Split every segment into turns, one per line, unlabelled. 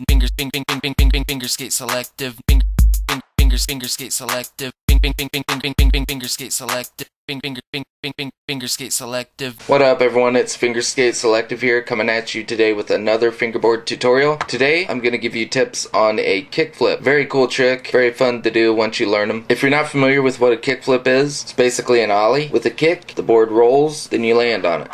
FingerSkateSelective. FingerSkateSelective. FingerSkateSelective. FingerSkateSelective. What up, everyone? It's FingerSkateSelective here, coming at you today with another fingerboard tutorial. Today, I'm going to give you tips on a kickflip. Very cool trick, very fun to do once you learn them. If you're not familiar with what a kickflip is, it's basically an ollie. With a kick, the board rolls, then you land on it.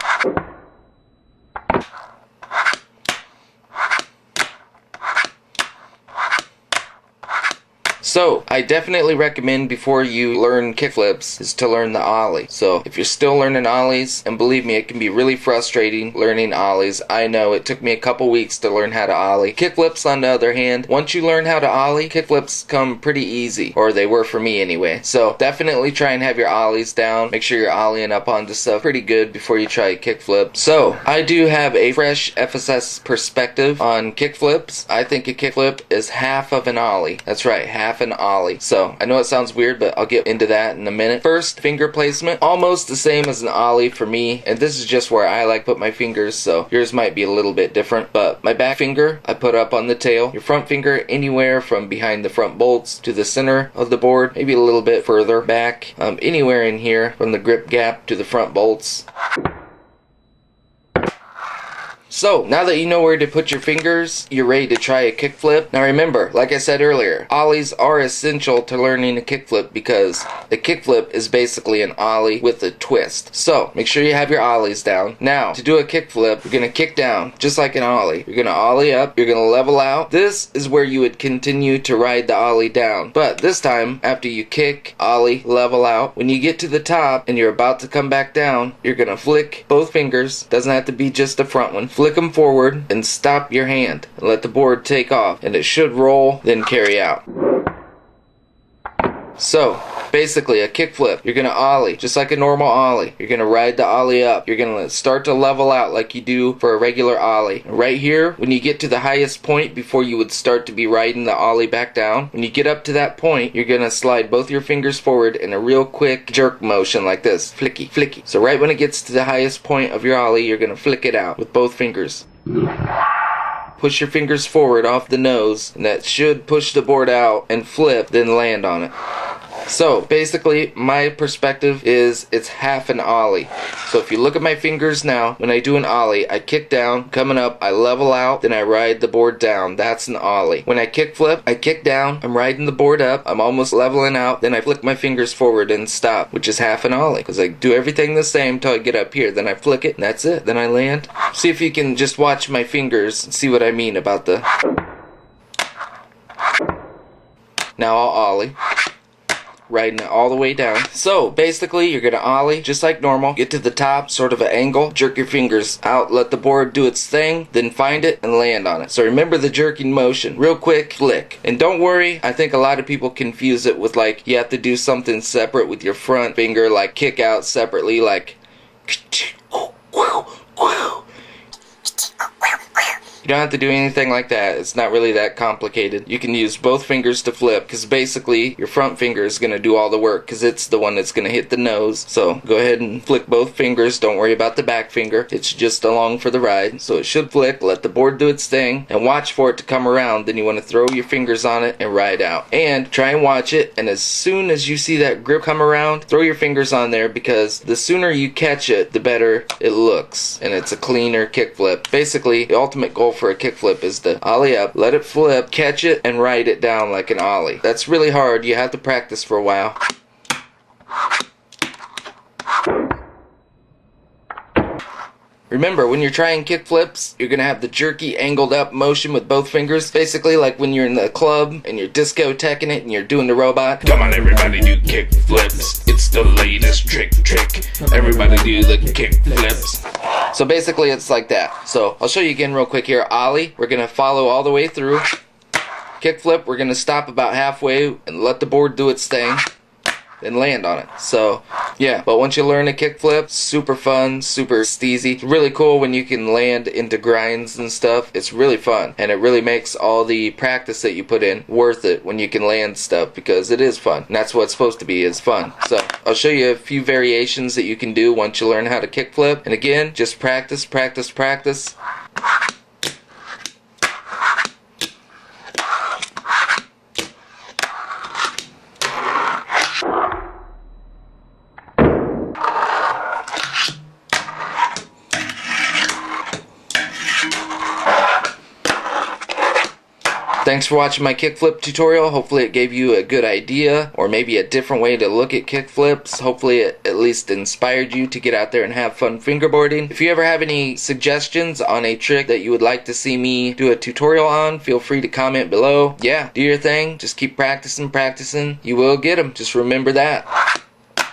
So, I definitely recommend before you learn kickflips is to learn the ollie. So, if you're still learning ollies, and believe me, it can be really frustrating learning ollies. I know, it took me a couple weeks to learn how to ollie. Kickflips, on the other hand, once you learn how to ollie, kickflips come pretty easy. Or they were for me anyway. So, definitely try and have your ollies down. Make sure you're ollieing up onto stuff pretty good before you try a kickflip. So, I do have a fresh FSS perspective on kickflips. I think a kickflip is half of an ollie. That's right, half an ollie. So I know it sounds weird, but I'll get into that in a minute. First, finger placement, almost the same as an ollie for me, and this is just where I like to put my fingers, so yours might be a little bit different. But my back finger I put up on the tail, your front finger anywhere from behind the front bolts to the center of the board, maybe a little bit further back, anywhere in here from the grip gap to the front bolts. So, now that you know where to put your fingers, you're ready to try a kickflip. Now remember, like I said earlier, ollies are essential to learning a kickflip because a kickflip is basically an ollie with a twist. So, make sure you have your ollies down. Now, to do a kickflip, you're going to kick down, just like an ollie. You're going to ollie up, you're going to level out. This is where you would continue to ride the ollie down. But this time, after you kick, ollie, level out, when you get to the top and you're about to come back down, you're going to flick both fingers. Doesn't have to be just the front one. Flick them forward and stop your hand and let the board take off, and it should roll, then carry out. So basically a kickflip, you're gonna ollie just like a normal ollie. You're gonna ride the ollie up, you're gonna start to level out like you do for a regular ollie. Right here, when you get to the highest point before you would start to be riding the ollie back down, when you get up to that point, you're gonna slide both your fingers forward in a real quick jerk motion like this, flicky flicky. So right when it gets to the highest point of your ollie, you're gonna flick it out with both fingers. Push your fingers forward off the nose, and that should push the board out and flip, then land on it. So basically, my perspective is it's half an ollie. So if you look at my fingers now, when I do an ollie, I kick down, coming up, I level out, then I ride the board down. That's an ollie. When I kick flip, I kick down, I'm riding the board up, I'm almost leveling out, then I flick my fingers forward and stop, which is half an ollie. Because I do everything the same till I get up here, then I flick it, and that's it. Then I land. See if you can just watch my fingers and see what I mean about the... Now I'll ollie. Riding it all the way down. So basically you're gonna ollie just like normal, get to the top, sort of an angle, jerk your fingers out, let the board do its thing, then find it and land on it. So remember the jerking motion, real quick flick. And don't worry, I think a lot of people confuse it with like you have to do something separate with your front finger, like kick out separately, like you don't have to do anything like that. It's not really that complicated. You can use both fingers to flip because basically your front finger is going to do all the work because it's the one that's going to hit the nose. So go ahead and flick both fingers. Don't worry about the back finger. It's just along for the ride. So it should flick. Let the board do its thing and watch for it to come around. Then you want to throw your fingers on it and ride out. And try and watch it. And as soon as you see that grip come around, throw your fingers on there because the sooner you catch it, the better it looks. And it's a cleaner kickflip. Basically, the ultimate goal for a kickflip is to ollie up, let it flip, catch it, and ride it down like an ollie. That's really hard. You have to practice for a while. Remember, when you're trying kickflips, you're going to have the jerky, angled up motion with both fingers. Basically like when you're in the club and you're discoteching it and you're doing the robot.
Come on everybody, do kickflips. It's the latest trick. Everybody do the kickflips.
So basically it's like that. So I'll show you again real quick here. Ollie, we're going to follow all the way through. Kickflip, we're going to stop about halfway and let the board do its thing. Then land on it. So yeah, but once you learn a kickflip, super fun, super steezy. It's really cool when you can land into grinds and stuff. It's really fun, and it really makes all the practice that you put in worth it when you can land stuff, because it is fun, and that's what it's supposed to be, is fun. So I'll show you a few variations that you can do once you learn how to kickflip, and again, just practice. Thanks for watching my kickflip tutorial. Hopefully it gave you a good idea, or maybe a different way to look at kickflips. Hopefully it at least inspired you to get out there and have fun fingerboarding. If you ever have any suggestions on a trick that you would like to see me do a tutorial on, feel free to comment below. Yeah, do your thing. Just keep practicing. You will get them. Just remember that.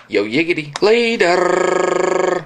Yo yiggity. Later.